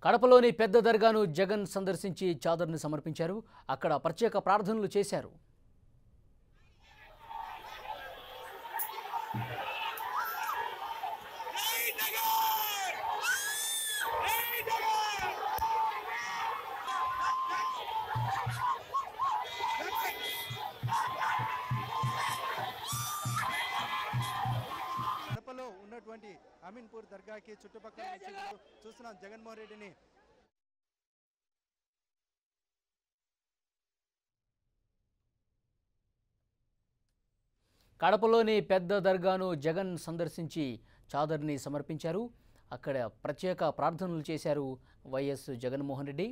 కడపలోని పెద్ద దర్గాను జగన్ సందర్శించి చాదర్ని సమర్పించారు. అక్కడ ప్రత్యేక ప్రార్థనలు చేశారు. కడపలో ఉన్నటువంటి అమీన్పూర్ దర్గాకి చుట్టుపక్కల చూస్తున్నాం జగన్మోహన్ రెడ్డిని. కడపలోని పెద్ద దర్గాను జగన్ సందర్శించి చాదర్ని సమర్పించారు. అక్కడ ప్రత్యేక ప్రార్థనలు చేశారు వైఎస్ జగన్మోహన్ రెడ్డి.